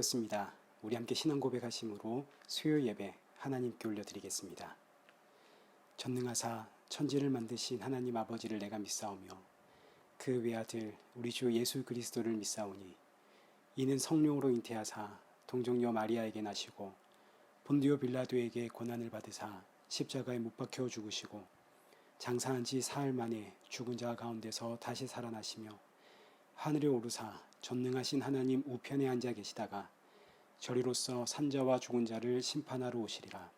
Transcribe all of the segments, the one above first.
되었습니다. 우리 함께 신앙 고백하심으로 수요 예배 하나님께 올려드리겠습니다. 전능하사 천지를 만드신 하나님 아버지를 내가 믿사오며 그 외아들 우리 주 예수 그리스도를 믿사오니 이는 성령으로 잉태하사 동정녀 마리아에게 나시고 본디오 빌라도에게 고난을 받으사 십자가에 못 박혀 죽으시고 장사한 지 사흘 만에 죽은 자 가운데서 다시 살아나시며 하늘에 오르사 전능하신 하나님 우편에 앉아 계시다가 저리로서 산자와 죽은 자를 심판하러 오시리라.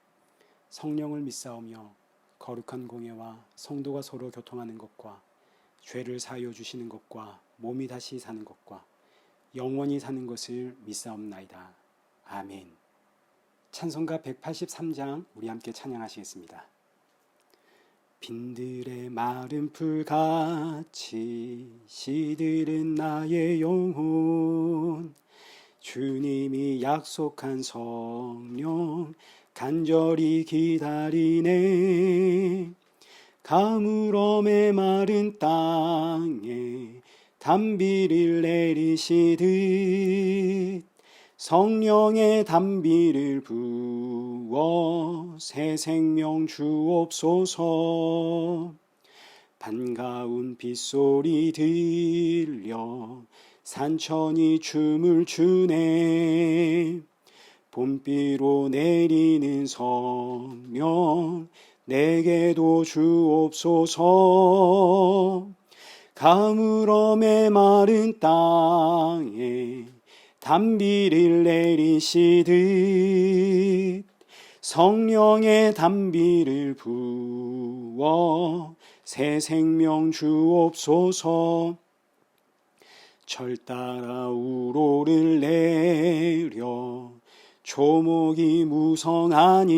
성령을 믿사오며 거룩한 공예와 성도가 서로 교통하는 것과 죄를 사하여 주시는 것과 몸이 다시 사는 것과 영원히 사는 것을 믿사옵나이다. 아멘. 찬송가 183장 우리 함께 찬양하시겠습니다. 빈들의 마른 풀같이 시들은 나의 영혼, 주님이 약속한 성령 간절히 기다리네. 가물음에 마른 땅에 단비를 내리시듯 성령의 단비를 부어 새 생명 주옵소서. 반가운 빗소리 들려 산천이 춤을 추네. 봄비로 내리는 성령 내게도 주옵소서. 가물음에 마른 땅에 단비를 내리시듯 성령의 단비를 부어 새 생명 주옵소서. 철 따라 우로를 내려 초목이 무성하니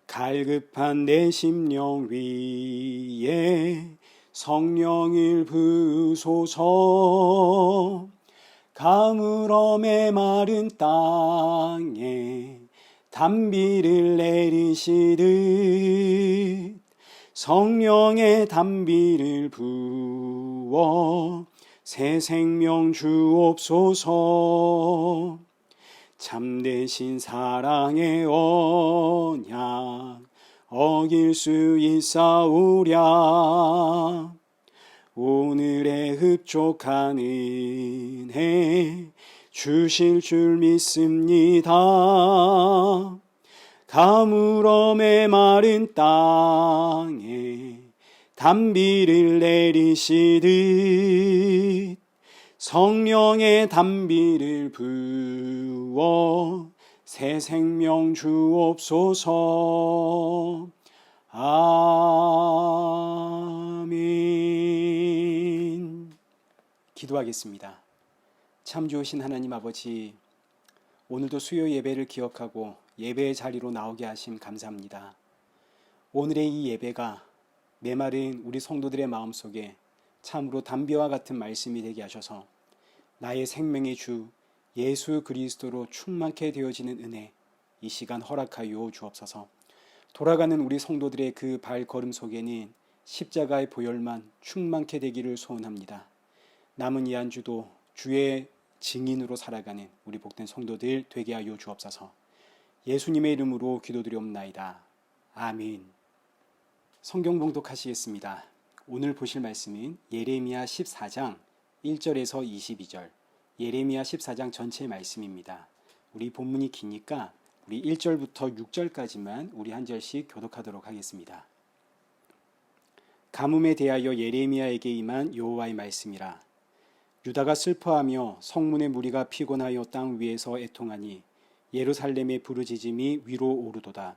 갈급한 내 심령 위에 성령을 부으소서. 가물음에 마른 땅에 단비를 내리시듯 성령의 단비를 부어 새 생명 주옵소서. 참되신 사랑의 언약 어길 수 있사오랴. 오늘의 흡족한 은혜 주실 줄 믿습니다. 가물음에 마른 땅에 단비를 내리시듯 성령의 단비를 부어 새 생명 주옵소서. 아멘. 기도하겠습니다. 참 좋으신 하나님 아버지, 오늘도 수요 예배를 기억하고 예배의 자리로 나오게 하심 감사합니다. 오늘의 이 예배가 메마른 우리 성도들의 마음속에 참으로 단비와 같은 말씀이 되게 하셔서 나의 생명의 주 예수 그리스도로 충만케 되어지는 은혜 이 시간 허락하여 주옵소서. 돌아가는 우리 성도들의 그 발걸음 속에는 십자가의 보혈만 충만케 되기를 소원합니다. 남은 이 한 주도 주의 증인으로 살아가는 우리 복된 성도들 되게 하여 주옵소서. 예수님의 이름으로 기도드리옵나이다. 아멘. 성경 봉독하시겠습니다. 오늘 보실 말씀은 예레미야 14장 1절에서 22절, 예레미야 14장 전체 말씀입니다. 우리 본문이 기니까 우리 1절부터 6절까지만 우리 한 절씩 교독하도록 하겠습니다. 가뭄에 대하여 예레미야에게 임한 여호와의 말씀이라. 유다가 슬퍼하며 성문의 무리가 피곤하여 땅 위에서 애통하니 예루살렘의 부르짖음이 위로 오르도다.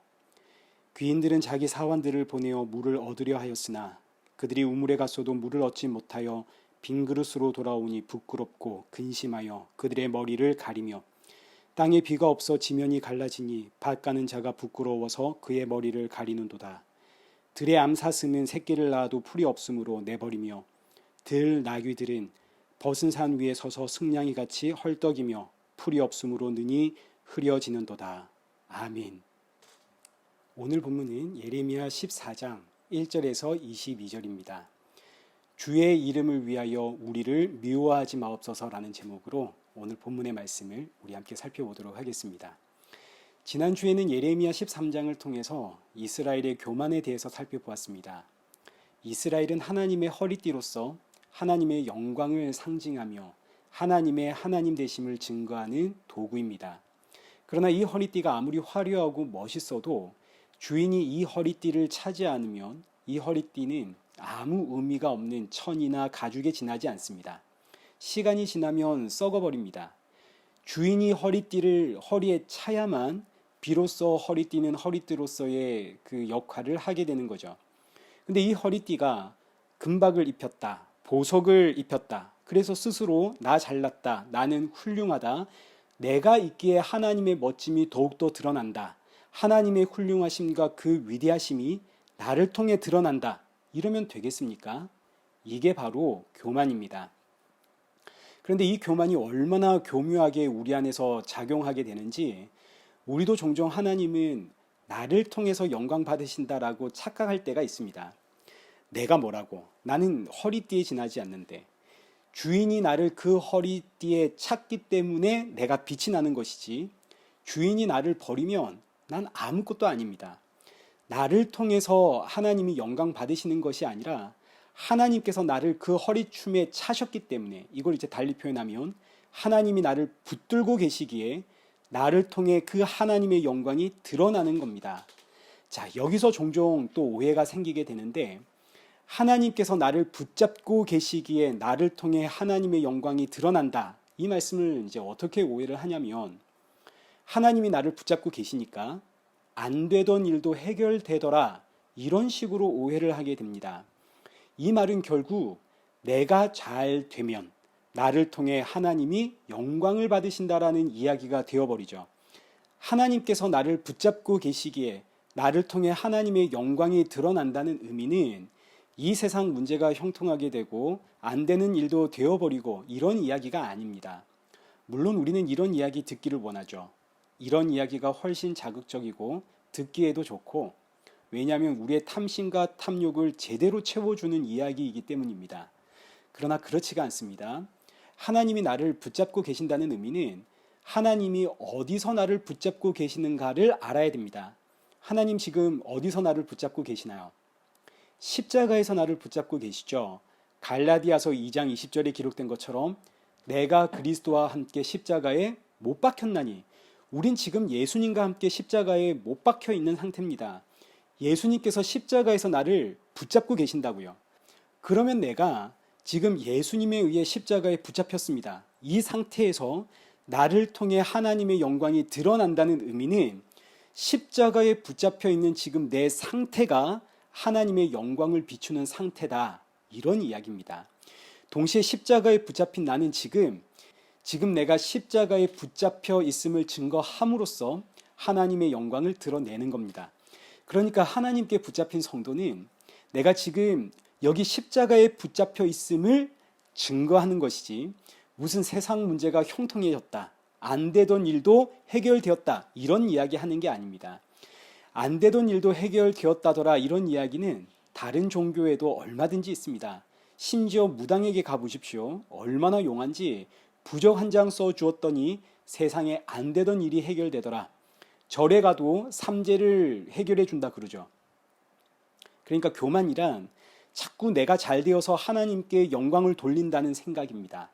귀인들은 자기 사환들을 보내어 물을 얻으려 하였으나 그들이 우물에 갔어도 물을 얻지 못하여 빈 그릇으로 돌아오니 부끄럽고 근심하여 그들의 머리를 가리며 땅에 비가 없어 지면이 갈라지니 밭 가는 자가 부끄러워서 그의 머리를 가리는도다. 들의 암사슴은 새끼를 낳아도 풀이 없으므로 내버리며 들 나귀들은 벗은 산 위에 서서 승냥이같이 헐떡이며 풀이 없으므로 능히 흐려지는도다. 아멘. 오늘 본문은 예레미야 14장 1절에서 22절입니다. 주의 이름을 위하여 우리를 미워하지 마옵소서라는 제목으로 오늘 본문의 말씀을 우리 함께 살펴보도록 하겠습니다. 지난주에는 예레미야 13장을 통해서 이스라엘의 교만에 대해서 살펴보았습니다. 이스라엘은 하나님의 허리띠로서 하나님의 영광을 상징하며 하나님의 하나님 되심을 증거하는 도구입니다. 그러나 이 허리띠가 아무리 화려하고 멋있어도 주인이 이 허리띠를 차지 않으면 이 허리띠는 아무 의미가 없는 천이나 가죽에 지나지 않습니다. 시간이 지나면 썩어버립니다. 주인이 허리띠를 허리에 차야만 비로소 허리띠는 허리띠로서의 그 역할을 하게 되는 거죠. 근데 이 허리띠가 금박을 입혔다, 보석을 입혔다. 그래서 스스로 나 잘났다, 나는 훌륭하다, 내가 있기에 하나님의 멋짐이 더욱더 드러난다, 하나님의 훌륭하심과 그 위대하심이 나를 통해 드러난다. 이러면 되겠습니까? 이게 바로 교만입니다. 그런데 이 교만이 얼마나 교묘하게 우리 안에서 작용하게 되는지, 우리도 종종 하나님은 나를 통해서 영광 받으신다라고 착각할 때가 있습니다. 내가 뭐라고? 나는 허리띠에 지나지 않는데 주인이 나를 그 허리띠에 찼기 때문에 내가 빛이 나는 것이지, 주인이 나를 버리면 난 아무것도 아닙니다. 나를 통해서 하나님이 영광 받으시는 것이 아니라 하나님께서 나를 그 허리춤에 차셨기 때문에, 이걸 이제 달리 표현하면 하나님이 나를 붙들고 계시기에 나를 통해 그 하나님의 영광이 드러나는 겁니다. 자, 여기서 종종 또 오해가 생기게 되는데, 하나님께서 나를 붙잡고 계시기에 나를 통해 하나님의 영광이 드러난다, 이 말씀을 이제 어떻게 오해를 하냐면, 하나님이 나를 붙잡고 계시니까 안 되던 일도 해결되더라, 이런 식으로 오해를 하게 됩니다. 이 말은 결국 내가 잘 되면 나를 통해 하나님이 영광을 받으신다라는 이야기가 되어버리죠. 하나님께서 나를 붙잡고 계시기에 나를 통해 하나님의 영광이 드러난다는 의미는 이 세상 문제가 형통하게 되고 안 되는 일도 되어버리고 이런 이야기가 아닙니다. 물론 우리는 이런 이야기 듣기를 원하죠. 이런 이야기가 훨씬 자극적이고 듣기에도 좋고, 왜냐하면 우리의 탐심과 탐욕을 제대로 채워주는 이야기이기 때문입니다. 그러나 그렇지가 않습니다. 하나님이 나를 붙잡고 계신다는 의미는 하나님이 어디서 나를 붙잡고 계시는가를 알아야 됩니다. 하나님 지금 어디서 나를 붙잡고 계시나요? 십자가에서 나를 붙잡고 계시죠. 갈라디아서 2장 20절에 기록된 것처럼 내가 그리스도와 함께 십자가에 못 박혔나니, 우린 지금 예수님과 함께 십자가에 못 박혀 있는 상태입니다. 예수님께서 십자가에서 나를 붙잡고 계신다고요. 그러면 내가 지금 예수님에 의해 십자가에 붙잡혔습니다. 이 상태에서 나를 통해 하나님의 영광이 드러난다는 의미는 십자가에 붙잡혀 있는 지금 내 상태가 하나님의 영광을 비추는 상태다, 이런 이야기입니다. 동시에 십자가에 붙잡힌 나는 지금 내가 십자가에 붙잡혀 있음을 증거함으로써 하나님의 영광을 드러내는 겁니다. 그러니까 하나님께 붙잡힌 성도는 내가 지금 여기 십자가에 붙잡혀 있음을 증거하는 것이지, 무슨 세상 문제가 형통해졌다, 안 되던 일도 해결되었다, 이런 이야기 하는 게 아닙니다. 안 되던 일도 해결되었다더라, 이런 이야기는 다른 종교에도 얼마든지 있습니다. 심지어 무당에게 가보십시오. 얼마나 용한지 부적 한 장 써주었더니 세상에 안 되던 일이 해결되더라. 절에 가도 삼재를 해결해 준다 그러죠. 그러니까 교만이란 자꾸 내가 잘 되어서 하나님께 영광을 돌린다는 생각입니다.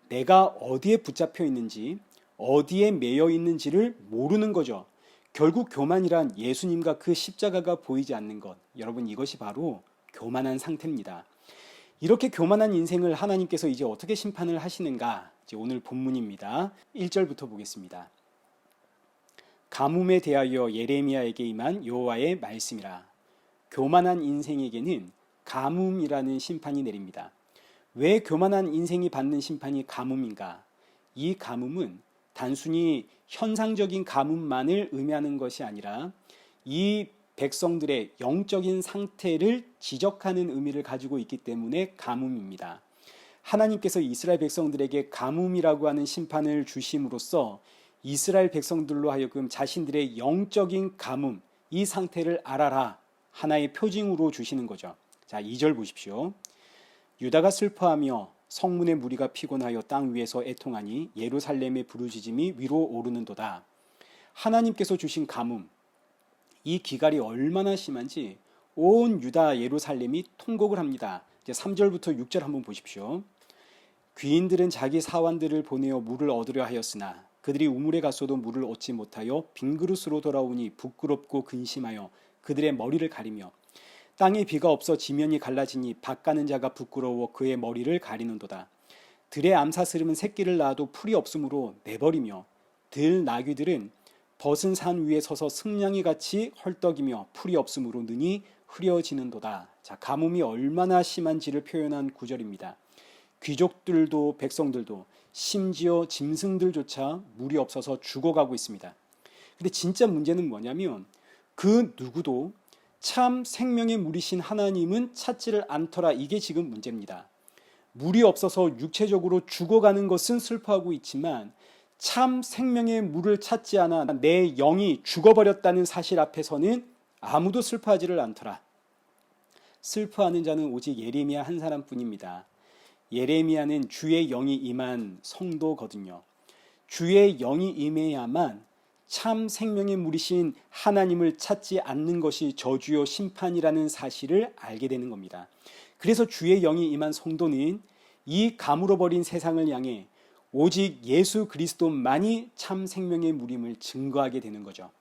내가 어디에 붙잡혀 있는지, 어디에 매여 있는지를 모르는 거죠. 결국 교만이란 예수님과 그 십자가가 보이지 않는 것. 여러분, 이것이 바로 교만한 상태입니다. 이렇게 교만한 인생을 하나님께서 이제 어떻게 심판을 하시는가? 이제 오늘 본문입니다. 1절부터 보겠습니다. 가뭄에 대하여 예레미야에게 임한 여호와의 말씀이라. 교만한 인생에게는 가뭄이라는 심판이 내립니다. 왜 교만한 인생이 받는 심판이 가뭄인가? 이 가뭄은 단순히 현상적인 가뭄만을 의미하는 것이 아니라 이 백성들의 영적인 상태를 지적하는 의미를 가지고 있기 때문에 가뭄입니다. 하나님께서 이스라엘 백성들에게 가뭄이라고 하는 심판을 주심으로써 이스라엘 백성들로 하여금 자신들의 영적인 가뭄, 이 상태를 알아라, 하나의 표징으로 주시는 거죠. 자, 2절 보십시오. 유다가 슬퍼하며 성문의 무리가 피곤하여 땅 위에서 애통하니 예루살렘의 부르짖음이 위로 오르는도다. 하나님께서 주신 가뭄, 이 기갈이 얼마나 심한지 온 유다 예루살렘이 통곡을 합니다. 이제 3절부터 6절 한번 보십시오. 귀인들은 자기 사환들을 보내어 물을 얻으려 하였으나 그들이 우물에 갔어도 물을 얻지 못하여 빈 그릇으로 돌아오니 부끄럽고 근심하여 그들의 머리를 가리며 땅에 비가 없어 지면이 갈라지니 밭 가는 자가 부끄러워 그의 머리를 가리는도다. 들의 암사스름은 새끼를 낳아도 풀이 없으므로 내버리며 들 나귀들은 벗은 산 위에 서서 승냥이 같이 헐떡이며 풀이 없으므로 눈이 흐려지는도다. 자, 가뭄이 얼마나 심한지를 표현한 구절입니다. 귀족들도 백성들도 심지어 짐승들조차 물이 없어서 죽어가고 있습니다. 근데 진짜 문제는 뭐냐면 그 누구도 참 생명의 물이신 하나님은 찾지를 않더라. 이게 지금 문제입니다. 물이 없어서 육체적으로 죽어가는 것은 슬퍼하고 있지만 참 생명의 물을 찾지 않아 내 영이 죽어버렸다는 사실 앞에서는 아무도 슬퍼하지를 않더라. 슬퍼하는 자는 오직 예레미야 한 사람뿐입니다. 예레미야는 주의 영이 임한 성도거든요. 주의 영이 임해야만 참 생명의 물이신 하나님을 찾지 않는 것이 저주요 심판이라는 사실을 알게 되는 겁니다. 그래서 주의 영이 임한 성도는 이 가물어버린 세상을 향해 오직 예수 그리스도만이 참 생명의 물임을 증거하게 되는 거죠.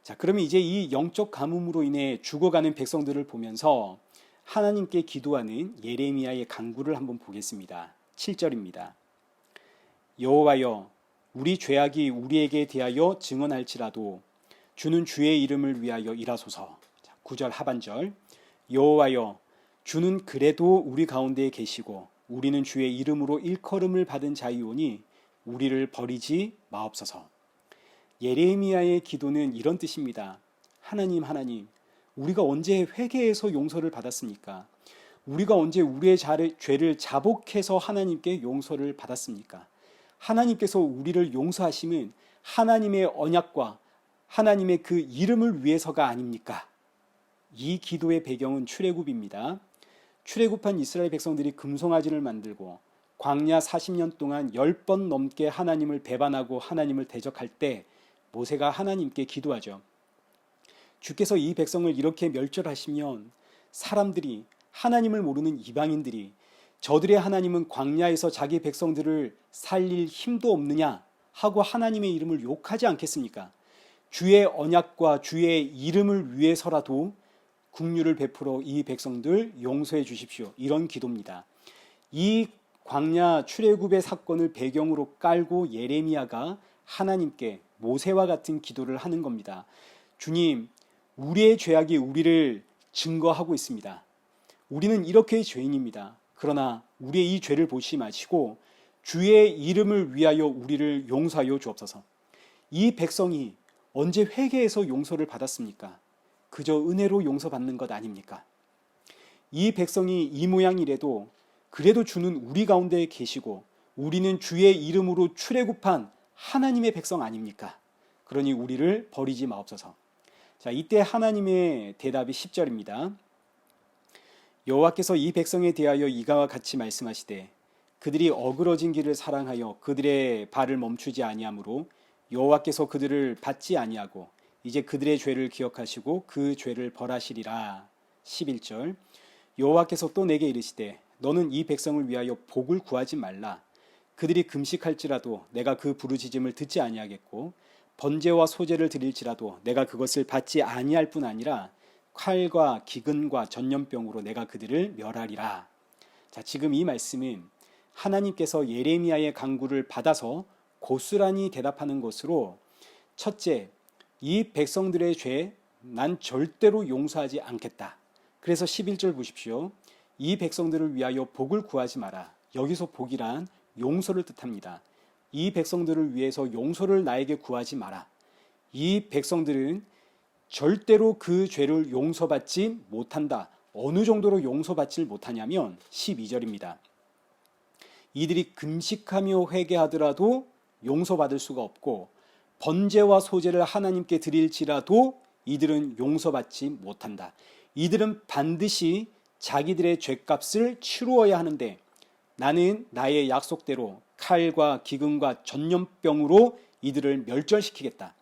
자, 그러면 이제 이 영적 가뭄으로 인해 죽어가는 백성들을 보면서 하나님께 기도하는 예레미야의 간구를 한번 보겠습니다. 7절입니다. 여호와여, 우리 죄악이 우리에게 대하여 증언할지라도 주는 주의 이름을 위하여 일하소서. 9절 하반절. 여호와여, 주는 그래도 우리 가운데에 계시고 우리는 주의 이름으로 일컬음을 받은 자이오니 우리를 버리지 마옵소서. 예레미야의 기도는 이런 뜻입니다. 하나님, 우리가 언제 회개해서 용서를 받았습니까? 우리가 언제 우리의 죄를 자복해서 하나님께 용서를 받았습니까? 하나님께서 우리를 용서하심은 하나님의 언약과 하나님의 그 이름을 위해서가 아닙니까? 이 기도의 배경은 출애굽입니다. 출애굽한 이스라엘 백성들이 금송아지를 만들고 광야 40년 동안 10번 넘게 하나님을 배반하고 하나님을 대적할 때 모세가 하나님께 기도하죠. 주께서 이 백성을 이렇게 멸절하시면 사람들이, 하나님을 모르는 이방인들이 저들의 하나님은 광야에서 자기 백성들을 살릴 힘도 없느냐 하고 하나님의 이름을 욕하지 않겠습니까? 주의 언약과 주의 이름을 위해서라도 긍휼을 베풀어 이 백성들 용서해 주십시오. 이런 기도입니다. 이 광야 출애굽의 사건을 배경으로 깔고 예레미야가 하나님께 모세와 같은 기도를 하는 겁니다. 주님, 우리의 죄악이 우리를 증거하고 있습니다. 우리는 이렇게 죄인입니다. 그러나 우리의 이 죄를 보시 마시고 주의 이름을 위하여 우리를 용서하여 주옵소서. 이 백성이 언제 회개해서 용서를 받았습니까? 그저 은혜로 용서받는 것 아닙니까? 이 백성이 이 모양이라도 그래도 주는 우리 가운데 계시고 우리는 주의 이름으로 출애굽한 하나님의 백성 아닙니까? 그러니 우리를 버리지 마옵소서. 자, 이때 하나님의 대답이 10절입니다. 여호와께서 이 백성에 대하여 이가와 같이 말씀하시되 그들이 어그러진 길을 사랑하여 그들의 발을 멈추지 아니하므로 여호와께서 그들을 받지 아니하고 이제 그들의 죄를 기억하시고 그 죄를 벌하시리라. 11절. 여호와께서 또 내게 이르시되 너는 이 백성을 위하여 복을 구하지 말라. 그들이 금식할지라도 내가 그 부르짖음을 듣지 아니하겠고 번제와 소제를 드릴지라도 내가 그것을 받지 아니할 뿐 아니라 칼과 기근과 전염병으로 내가 그들을 멸하리라. 자, 지금 이 말씀은 하나님께서 예레미야의 간구를 받아서 고스란히 대답하는 것으로 첫째, 이 백성들의 죄 난 절대로 용서하지 않겠다. 그래서 11절 보십시오. 이 백성들을 위하여 복을 구하지 마라. 여기서 복이란 용서를 뜻합니다. 이 백성들을 위해서 용서를 나에게 구하지 마라. 이 백성들은 절대로 그 죄를 용서받지 못한다. 어느 정도로 용서받지 못하냐면 12절입니다. 이들이 금식하며 회개하더라도 용서받을 수가 없고 번제와 소제를 하나님께 드릴지라도 이들은 용서받지 못한다. 이들은 반드시 자기들의 죄값을 치루어야 하는데 나는 나의 약속대로 칼과 기근과 전염병으로 이들을 멸절시키겠다.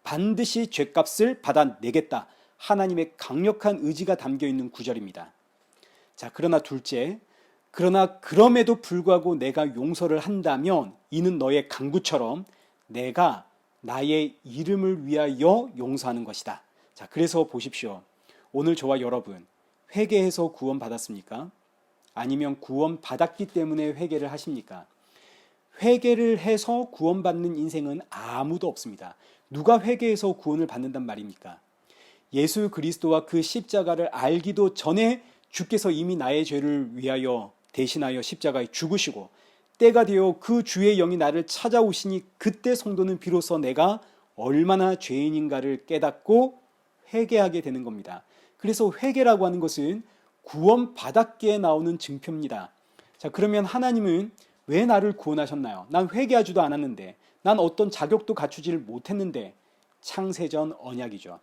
반드시 죗값을 받아내겠다. 하나님의 강력한 의지가 담겨 있는 구절입니다. 자, 그러나 둘째, 그러나 그럼에도 불구하고 내가 용서를 한다면 이는 너의 강구처럼 내가 나의 이름을 위하여 용서하는 것이다. 자, 그래서 보십시오. 오늘 저와 여러분, 회개해서 구원 받았습니까? 아니면 구원 받았기 때문에 회개를 하십니까? 회개를 해서 구원받는 인생은 아무도 없습니다. 누가 회개해서 구원을 받는단 말입니까? 예수 그리스도와 그 십자가를 알기도 전에 주께서 이미 나의 죄를 위하여 대신하여 십자가에 죽으시고 때가 되어 그 주의 영이 나를 찾아오시니 그때 성도는 비로소 내가 얼마나 죄인인가를 깨닫고 회개하게 되는 겁니다. 그래서 회개라고 하는 것은 구원받았기에 나오는 증표입니다. 자, 그러면 하나님은 왜 나를 구원하셨나요? 난 회개하지도 않았는데, 난 어떤 자격도 갖추지를 못했는데. 창세전 언약이죠.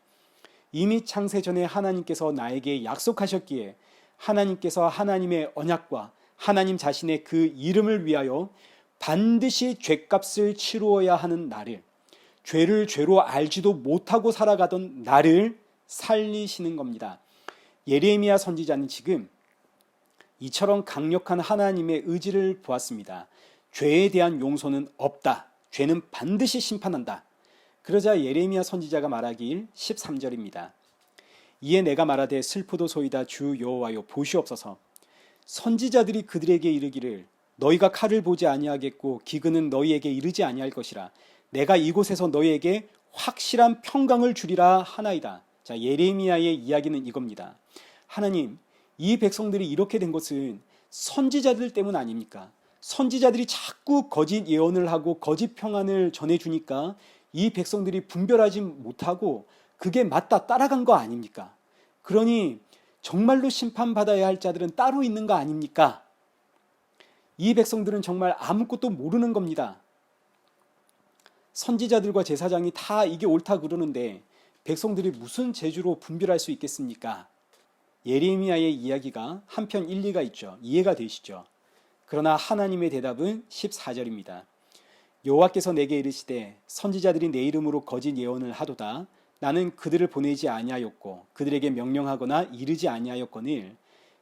이미 창세전에 하나님께서 나에게 약속하셨기에 하나님께서 하나님의 언약과 하나님 자신의 그 이름을 위하여 반드시 죗값을 치루어야 하는 나를, 죄를 죄로 알지도 못하고 살아가던 나를 살리시는 겁니다. 예레미야 선지자는 지금 이처럼 강력한 하나님의 의지를 보았습니다. 죄에 대한 용서는 없다. 죄는 반드시 심판한다. 그러자 예레미야 선지자가 말하길 13절입니다. 이에 내가 말하되 슬프도소이다 주 여호와여 보시옵소서. 선지자들이 그들에게 이르기를 너희가 칼을 보지 아니하겠고 기근은 너희에게 이르지 아니할 것이라. 내가 이곳에서 너희에게 확실한 평강을 주리라 하나이다. 자, 예레미야의 이야기는 이겁니다. 하나님, 이 백성들이 이렇게 된 것은 선지자들 때문 아닙니까? 선지자들이 자꾸 거짓 예언을 하고 거짓 평안을 전해주니까 이 백성들이 분별하지 못하고 그게 맞다 따라간 거 아닙니까? 그러니 정말로 심판받아야 할 자들은 따로 있는 거 아닙니까? 이 백성들은 정말 아무것도 모르는 겁니다. 선지자들과 제사장이 다 이게 옳다 그러는데 백성들이 무슨 재주로 분별할 수 있겠습니까? 예레미야의 이야기가 한편 일리가 있죠. 이해가 되시죠? 그러나 하나님의 대답은 14절입니다. 여호와께서 내게 이르시되 선지자들이 내 이름으로 거짓 예언을 하도다. 나는 그들을 보내지 아니하였고 그들에게 명령하거나 이르지 아니하였거늘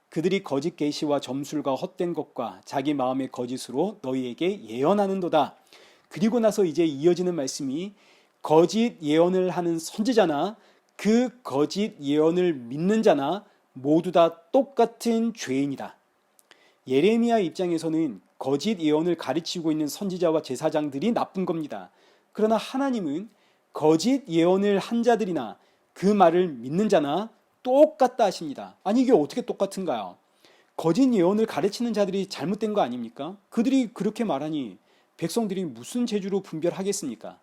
그들이 거짓 계시와 점술과 헛된 것과 자기 마음의 거짓으로 너희에게 예언하는도다. 그리고 나서 이제 이어지는 말씀이 거짓 예언을 하는 선지자나 그 거짓 예언을 믿는 자나 모두 다 똑같은 죄인이다. 예레미야 입장에서는 거짓 예언을 가르치고 있는 선지자와 제사장들이 나쁜 겁니다. 그러나 하나님은 거짓 예언을 한 자들이나 그 말을 믿는 자나 똑같다 하십니다. 아니 이게 어떻게 똑같은가요? 거짓 예언을 가르치는 자들이 잘못된 거 아닙니까? 그들이 그렇게 말하니 백성들이 무슨 재주로 분별하겠습니까?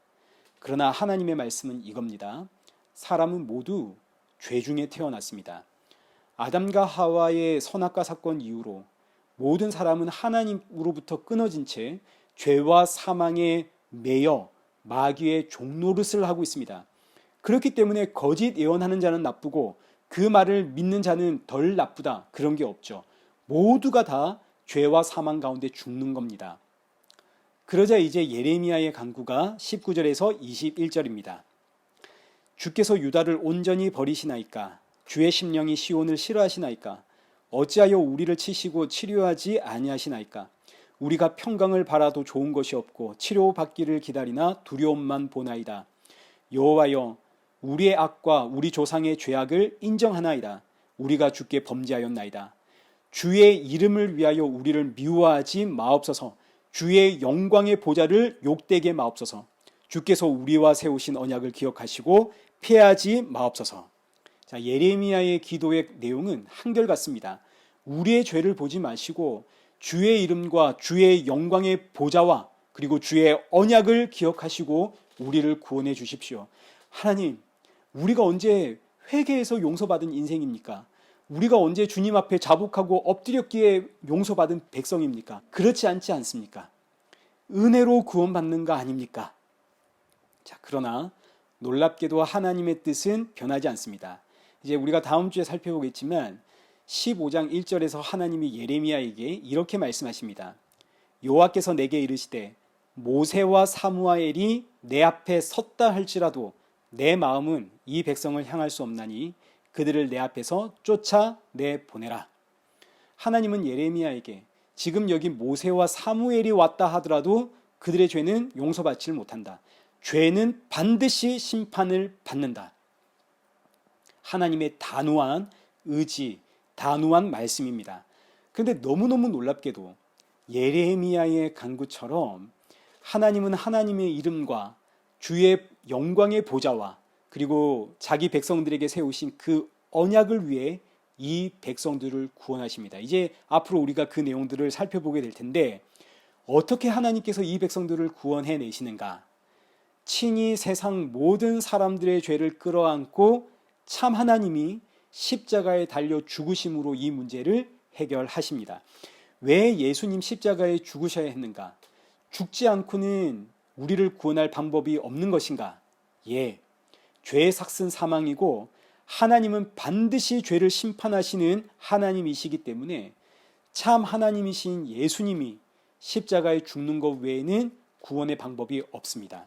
그러나 하나님의 말씀은 이겁니다. 사람은 모두 죄 중에 태어났습니다. 아담과 하와의 선악과 사건 이후로 모든 사람은 하나님으로부터 끊어진 채 죄와 사망에 매여 마귀의 종노릇을 하고 있습니다. 그렇기 때문에 거짓 예언하는 자는 나쁘고 그 말을 믿는 자는 덜 나쁘다, 그런 게 없죠. 모두가 다 죄와 사망 가운데 죽는 겁니다. 그러자 이제 예레미야의 간구가 19절에서 21절입니다. 주께서 유다를 온전히 버리시나이까? 주의 심령이 시온을 싫어하시나이까? 어찌하여 우리를 치시고 치료하지 아니하시나이까? 우리가 평강을 바라도 좋은 것이 없고 치료받기를 기다리나 두려움만 보나이다. 여호와여, 우리의 악과 우리 조상의 죄악을 인정하나이다. 우리가 주께 범죄하였나이다. 주의 이름을 위하여 우리를 미워하지 마옵소서. 주의 영광의 보좌를 욕되게 마옵소서. 주께서 우리와 세우신 언약을 기억하시고 피하지 마옵소서. 자, 예레미야의 기도의 내용은 한결같습니다. 우리의 죄를 보지 마시고 주의 이름과 주의 영광의 보좌와 그리고 주의 언약을 기억하시고 우리를 구원해 주십시오. 하나님, 우리가 언제 회개해서 용서받은 인생입니까? 우리가 언제 주님 앞에 자복하고 엎드렸기에 용서받은 백성입니까? 그렇지 않지 않습니까? 은혜로 구원받는 거 아닙니까? 자, 그러나 놀랍게도 하나님의 뜻은 변하지 않습니다. 이제 우리가 다음 주에 살펴보겠지만 15장 1절에서 하나님이 예레미야에게 이렇게 말씀하십니다. 여호와께서 내게 이르시되 모세와 사무엘이 내 앞에 섰다 할지라도 내 마음은 이 백성을 향할 수 없나니 그들을 내 앞에서 쫓아내 보내라. 하나님은 예레미야에게 지금 여기 모세와 사무엘이 왔다 하더라도 그들의 죄는 용서받지 못한다. 죄는 반드시 심판을 받는다. 하나님의 단호한 의지, 단호한 말씀입니다. 그런데 너무너무 놀랍게도 예레미야의 간구처럼 하나님은 하나님의 이름과 주의 영광의 보좌와 그리고 자기 백성들에게 세우신 그 언약을 위해 이 백성들을 구원하십니다. 이제 앞으로 우리가 그 내용들을 살펴보게 될 텐데 어떻게 하나님께서 이 백성들을 구원해 내시는가? 친히 세상 모든 사람들의 죄를 끌어안고 참 하나님이 십자가에 달려 죽으심으로 이 문제를 해결하십니다. 왜 예수님 십자가에 죽으셔야 했는가? 죽지 않고는 우리를 구원할 방법이 없는 것인가? 예, 죄의 삭슨 사망이고 하나님은 반드시 죄를 심판하시는 하나님이시기 때문에 참 하나님이신 예수님이 십자가에 죽는 것 외에는 구원의 방법이 없습니다.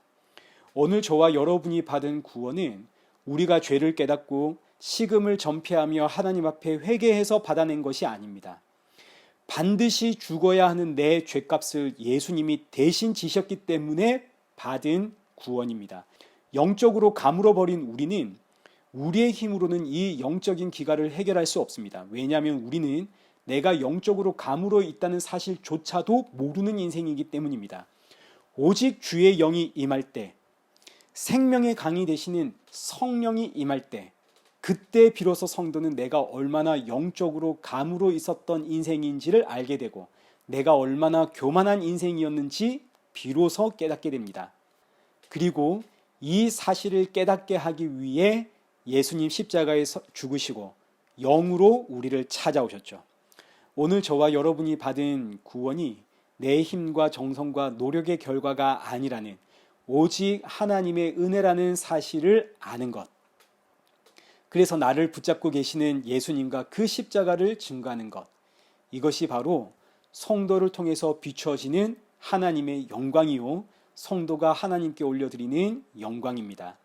오늘 저와 여러분이 받은 구원은 우리가 죄를 깨닫고 식음을 전폐하며 하나님 앞에 회개해서 받아낸 것이 아닙니다. 반드시 죽어야 하는 내 죄값을 예수님이 대신 지셨기 때문에 받은 구원입니다. 영적으로 가물어버린 우리는 우리의 힘으로는 이 영적인 기갈을 해결할 수 없습니다. 왜냐하면 우리는 내가 영적으로 가물어 있다는 사실조차도 모르는 인생이기 때문입니다. 오직 주의 영이 임할 때, 생명의 강이 되시는 성령이 임할 때, 그때 비로소 성도는 내가 얼마나 영적으로 가물어 있었던 인생인지를 알게 되고 내가 얼마나 교만한 인생이었는지 비로소 깨닫게 됩니다. 그리고 이 사실을 깨닫게 하기 위해 예수님 십자가에 죽으시고 영으로 우리를 찾아오셨죠. 오늘 저와 여러분이 받은 구원이 내 힘과 정성과 노력의 결과가 아니라는 오직 하나님의 은혜라는 사실을 아는 것. 그래서 나를 붙잡고 계시는 예수님과 그 십자가를 증거하는 것. 이것이 바로 성도를 통해서 비추어지는 하나님의 영광이요. 성도가 하나님께 올려드리는 영광입니다.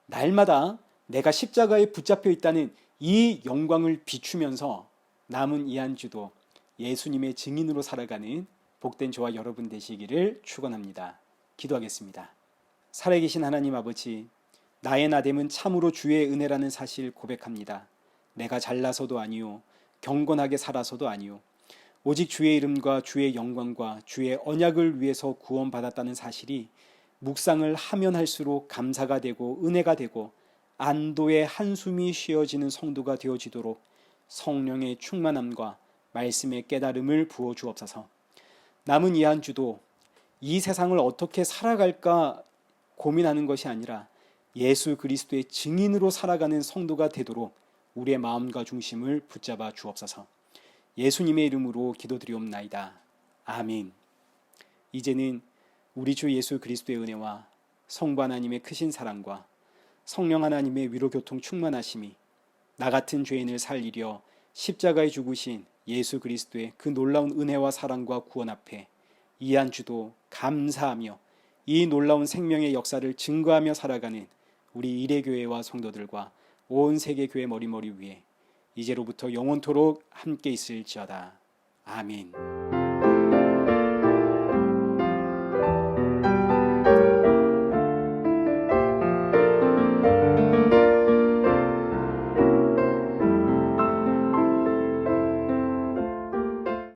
날마다 내가 십자가에 붙잡혀 있다는 이 영광을 비추면서 남은 이 한 주도 예수님의 증인으로 살아가는 복된 저와 여러분 되시기를 축원합니다. 기도하겠습니다. 살아계신 하나님 아버지, 나의 나됨은 참으로 주의 은혜라는 사실 고백합니다. 내가 잘나서도 아니요, 경건하게 살아서도 아니요, 오직 주의 이름과 주의 영광과 주의 언약을 위해서 구원받았다는 사실이 묵상을 하면 할수록 감사가 되고 은혜가 되고 안도의 한숨이 쉬어지는 성도가 되어지도록 성령의 충만함과 말씀의 깨달음을 부어 주옵소서. 남은 이 한 주도 이 세상을 어떻게 살아갈까 고민하는 것이 아니라 예수 그리스도의 증인으로 살아가는 성도가 되도록 우리의 마음과 중심을 붙잡아 주옵소서. 예수님의 이름으로 기도드리옵나이다. 아멘. 이제는 우리 주 예수 그리스도의 은혜와 성부 하나님의 크신 사랑과 성령 하나님의 위로교통 충만하심이 나 같은 죄인을 살리려 십자가에 죽으신 예수 그리스도의 그 놀라운 은혜와 사랑과 구원 앞에 이 한 주도 감사하며 이 놀라운 생명의 역사를 증거하며 살아가는 우리 이레교회와 성도들과 온 세계 교회 머리머리 위에 이제로부터 영원토록 함께 있을지어다. 아멘.